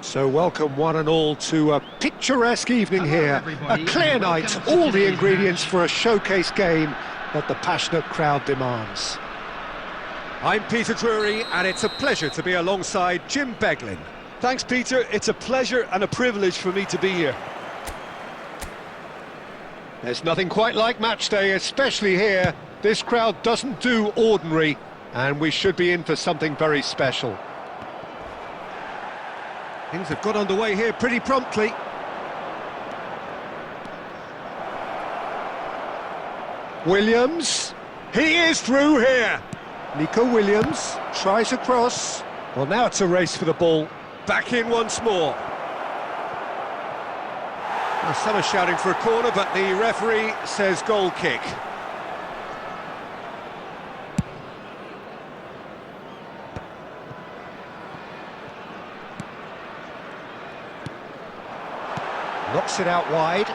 So welcome one and all to a picturesque evening here. A clear night, all the ingredients for a showcase game that the passionate crowd demands. I'm Peter Drury, and it's a pleasure to be alongside Jim Beglin. Thanks, Peter. It's a pleasure and a privilege for me to be here. There's nothing quite like match day, especially here. This crowd doesn't do ordinary, and we should be in for something very special. Things have got underway here pretty promptly. Williams, he is through here. Nico Williams tries a cross. Well, now it's a race for the ball. Back in once more. Well, some are shouting for a corner, but the referee says goal kick. Knocks it out wide.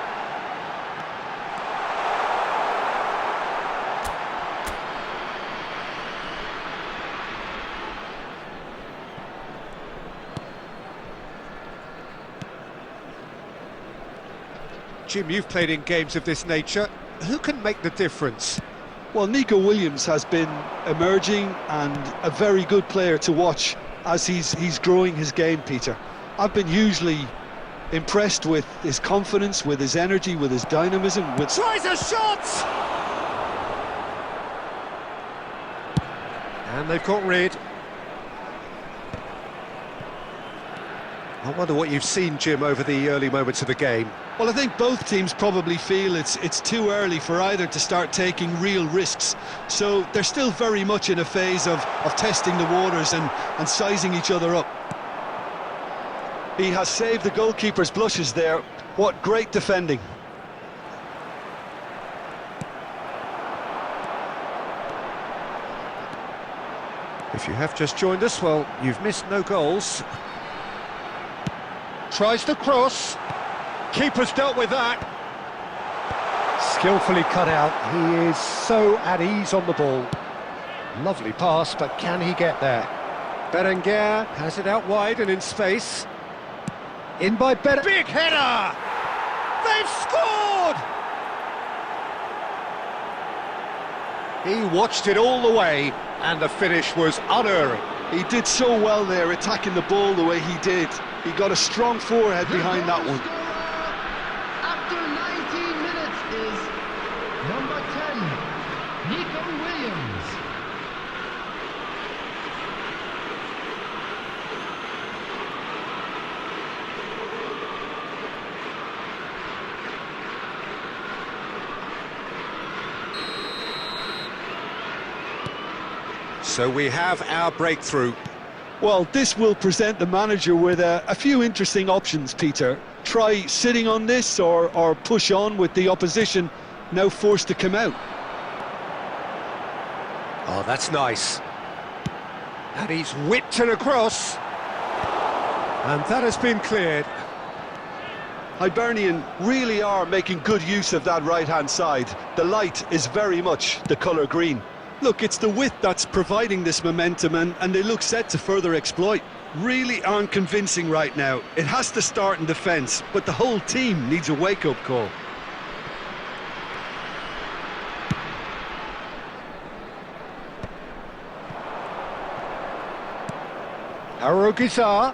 Jim, you've played in games of this nature. Who can make the difference? Well, Nico Williams has been emerging and a very good player to watch as he's growing his game, Peter. I've been hugely impressed with his confidence, with his energy, with his dynamism, with... Tries a shot! And they've caught rid. I wonder what you've seen, Jim, over the early moments of the game. Well, I think both teams probably feel it's too early for either to start taking real risks. So they're still very much in a phase of testing the waters and sizing each other up. He has saved the goalkeeper's blushes there. What great defending. If you have just joined us, well, you've missed no goals. Tries the cross. Keeper's dealt with that. Skillfully cut out. He is so at ease on the ball. Lovely pass, but can he get there? Berenguer has it out wide and in space. In by Berenguer. Big header! They've scored! He watched it all the way, and the finish was unerring. He did so well there, attacking the ball the way he did. He got a strong forehead behind that one. After 19 minutes is number 10, Nico Williams. So we have our breakthrough. Well, this will present the manager with a few interesting options, Peter. Try sitting on this or push on with the opposition now forced to come out. Oh, that's nice. And he's whipped it across. And that has been cleared. Hibernian really are making good use of that right-hand side. The light is very much the colour green. Look, it's the width that's providing this momentum and they look set to further exploit. Really aren't convincing right now. It has to start in defence, but the whole team needs a wake-up call. Arugizar.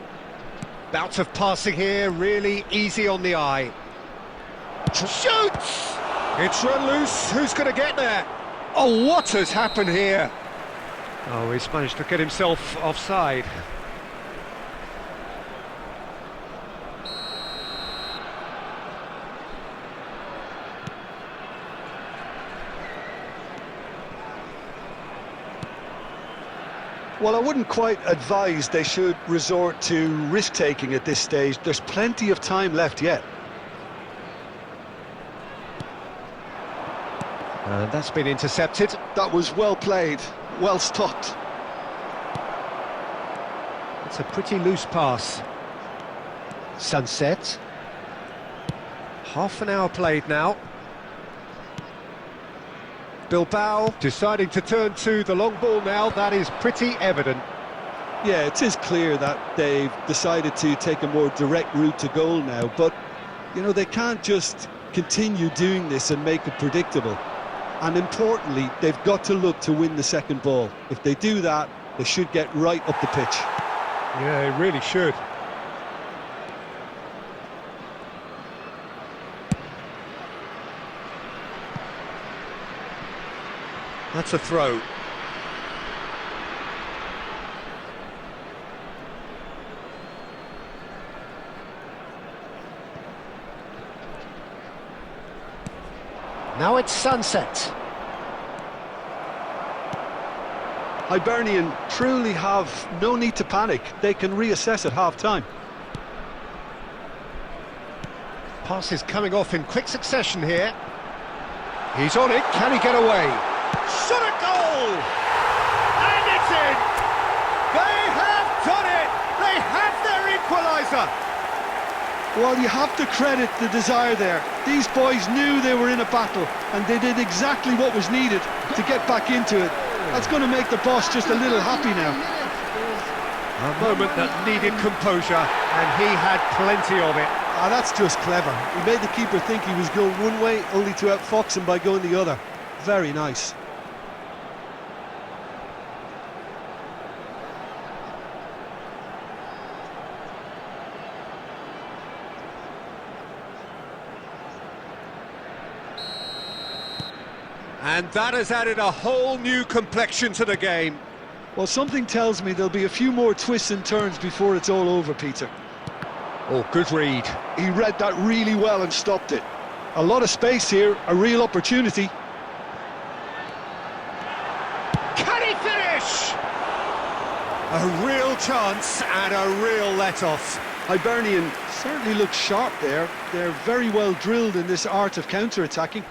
Bout of passing here, really easy on the eye. Shoots! It's run loose. Who's going to get there? Oh, what has happened here? Oh, he's managed to get himself offside. Well, I wouldn't quite advise they should resort to risk-taking at this stage. There's plenty of time left yet. And that's been intercepted. That was well played, well stopped. It's a pretty loose pass. Sunset. Half an hour played now. Bilbao deciding to turn to the long ball now, that is pretty evident. Yeah, it is clear that they've decided to take a more direct route to goal now, but, you know, they can't just continue doing this and make it predictable. And importantly, they've got to look to win the second ball. If they do that, they should get right up the pitch. Yeah, he really should. That's a throw. Now it's sunset. Hibernian truly have no need to panic. They can reassess at half-time. Pass is coming off in quick succession here. He's on it, can he get away? Shot at goal! And it's in! They have done it! They have their equaliser! Well, you have to credit the desire there. These boys knew they were in a battle, and they did exactly what was needed to get back into it. That's going to make the boss just a little happy now. A moment that needed composure, and he had plenty of it. Ah, that's just clever. He made the keeper think he was going one way, only to outfox him by going the other. Very nice. And that has added a whole new complexion to the game. Well, something tells me there'll be a few more twists and turns before it's all over, Peter. Oh, good read. He read that really well and stopped it. A lot of space here, a real opportunity. Can he finish? A real chance and a real let-off. Hibernian certainly looks sharp there. They're very well drilled in this art of counter-attacking.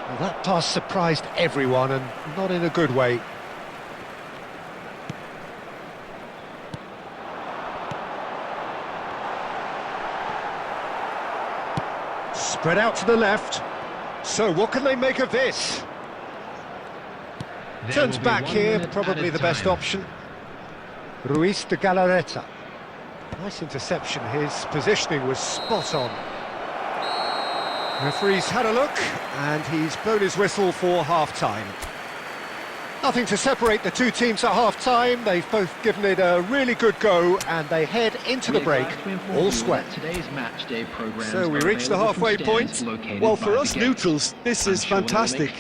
Well, that pass surprised everyone, and not in a good way. Spread out to the left. So what can they make of this? Turns back here, probably the best option. Ruiz de Galarreta. Nice interception, his positioning was spot on. Referee's had a look, and he's blown his whistle for half-time. Nothing to separate the two teams at half-time. They've both given it a really good go, and they head into the break all square. So we reach the halfway point. Well, for us neutrals, this is fantastic.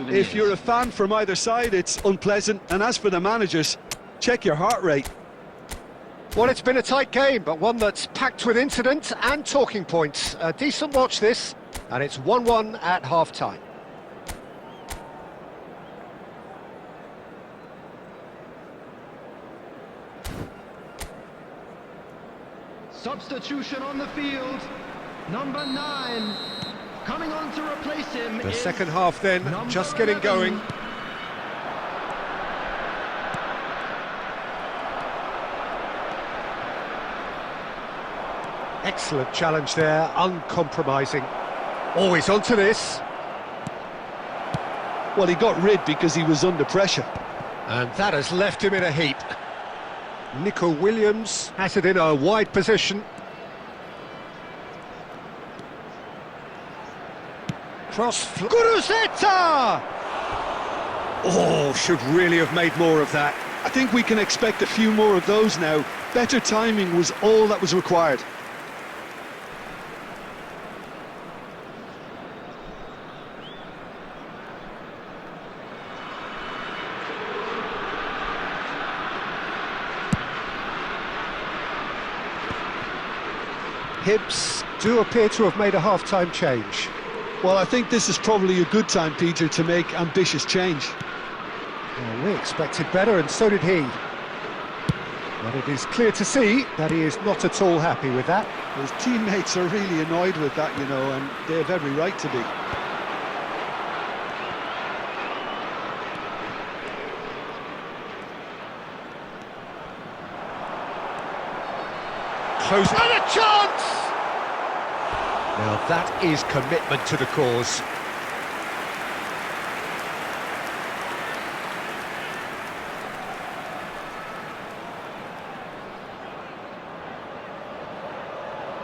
If you're a fan from either side, it's unpleasant. And as for the managers, check your heart rate. Well, it's been a tight game, but one that's packed with incident and talking points. A decent watch this, and it's 1-1 at half-time. Substitution on the field. Number 9. Coming on to replace him. The second half then, just getting going. Excellent challenge there, uncompromising. Always onto this. Well, he got rid because he was under pressure. And that has left him in a heap. Nico Williams has it in a wide position. Cross. Guruzeta! Oh, should really have made more of that. I think we can expect a few more of those now. Better timing was all that was required. Hibs do appear to have made a half-time change. Well, I think this is probably a good time, Peter, to make ambitious change. Well, we expected better, and so did he. But it is clear to see that he is not at all happy with that. His teammates are really annoyed with that, you know, and they have every right to be. closing. And a chance! Now that is commitment to the cause.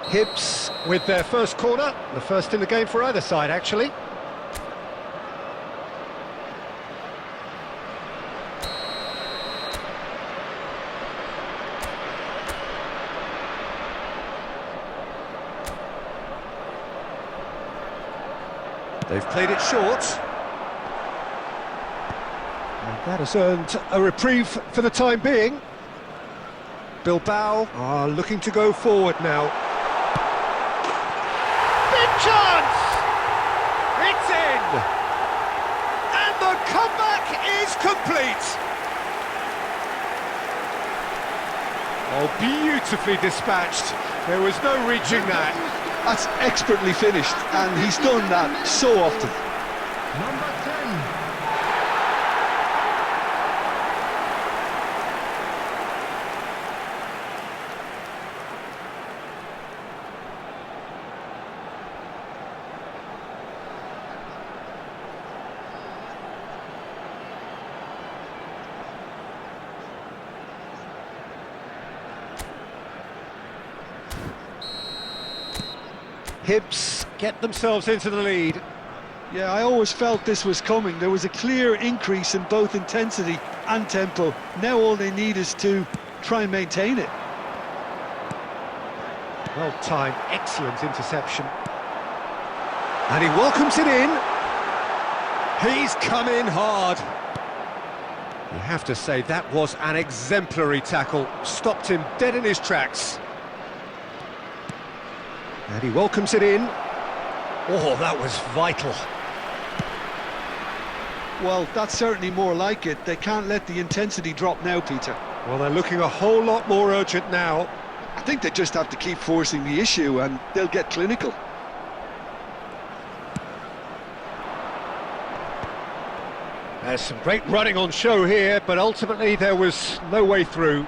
Hibs with their first corner, the first in the game for either side, actually. They've played it short. And that has earned a reprieve for the time being. Bilbao are looking to go forward now. Big chance! It's in! And the comeback is complete! Oh, beautifully dispatched. There was no reaching that. That's expertly finished, and he's done that so often. Number 10. Hibs get themselves into the lead. Yeah, I always felt this was coming. There was a clear increase in both intensity and tempo. Now all they need is to try and maintain it. Well timed, excellent interception. And he welcomes it in. He's come in hard. You have to say that was an exemplary tackle. Stopped him dead in his tracks. And he welcomes it in. Oh, that was vital. Well, that's certainly more like it. They can't let the intensity drop now, Peter. Well, they're looking a whole lot more urgent now. I think they just have to keep forcing the issue and they'll get clinical. There's some great running on show here, but ultimately there was no way through.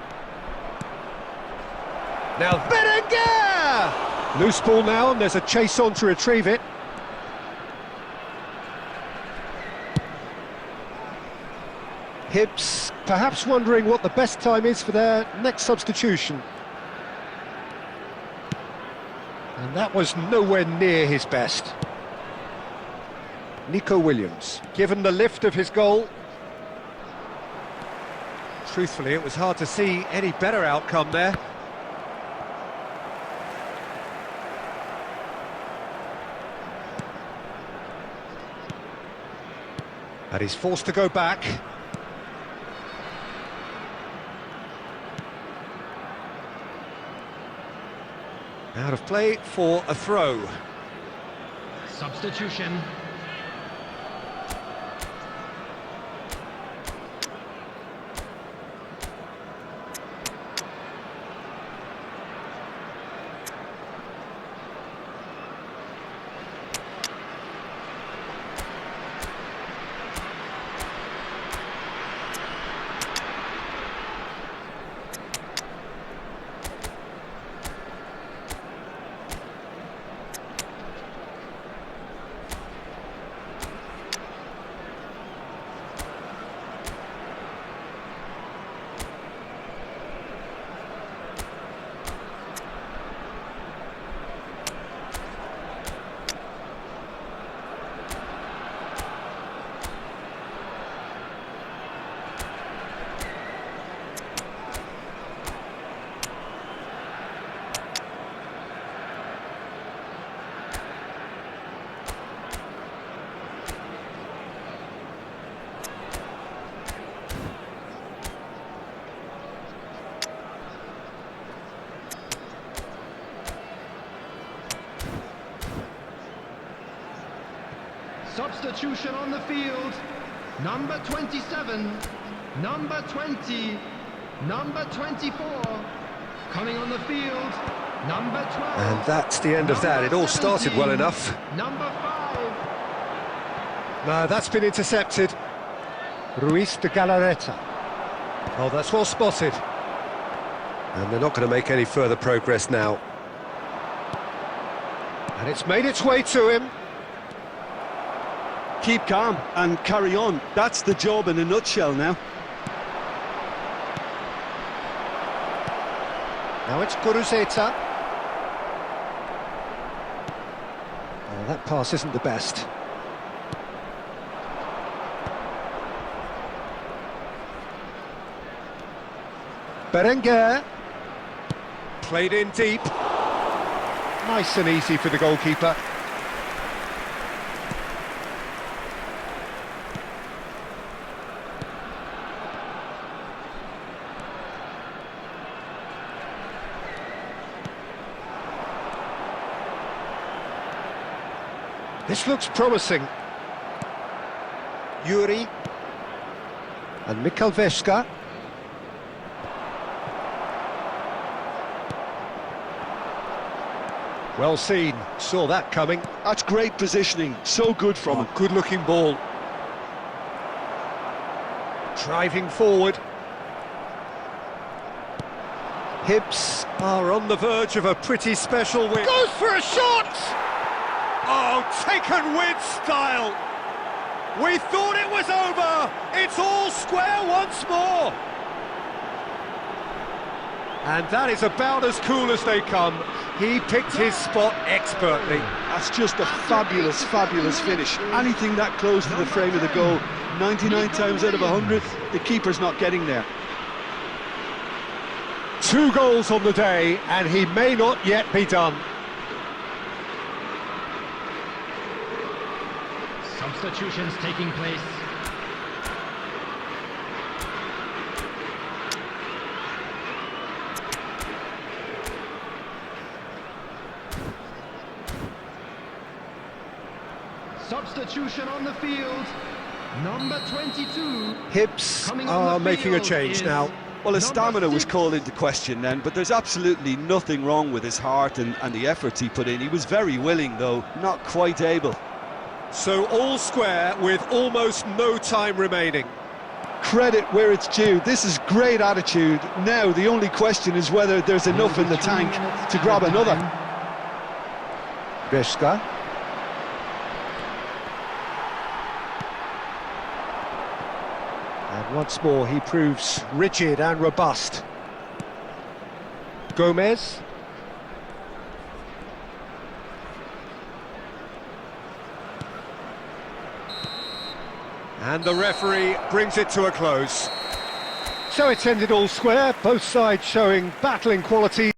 Now Berenguer! Loose ball now, and there's a chase on to retrieve it. Hibs perhaps wondering what the best time is for their next substitution. And that was nowhere near his best. Nico Williams, given the lift of his goal. Truthfully, it was hard to see any better outcome there. And he's forced to go back. Out of play for a throw. Substitution. Substitution on the field. Number 27, number 20, number 24. Coming on the field, number 12. And that's the end of that. It all started well enough. Number 5. No, that's been intercepted. Ruiz de Galarreta. Oh, that's well spotted. And they're not going to make any further progress now. And it's made its way to him. Keep calm and carry on. That's the job in a nutshell now. Now it's Guruzeta. Oh, that pass isn't the best. Berenguer. Played in deep. Nice and easy for the goalkeeper. This looks promising. Yuri. And Mikalveska. Well seen, saw that coming. That's great positioning, so good from him. Good looking ball. Driving forward. Hibs are on the verge of a pretty special win. Goes for a shot! Oh, taken with style. We thought it was over. It's all square once more. And that is about as cool as they come. He picked his spot expertly. That's just a fabulous, fabulous finish. Anything that close to the frame of the goal, 99 times out of 100, the keeper's not getting there. 2 goals on the day, and he may not yet be done. Substitutions taking place. Substitution on the field. Number 22. Hibs are making a change now. Well, his stamina was called into question then, but there's absolutely nothing wrong with his heart and the efforts he put in. He was very willing, though, not quite able. So all square with almost no time remaining. Credit where it's due. This is great attitude. Now, the only question is whether there's enough in the tank to grab another. Veska. And once more he proves rigid and robust. Gomez. And the referee brings it to a close. So it's ended all square, both sides showing battling quality.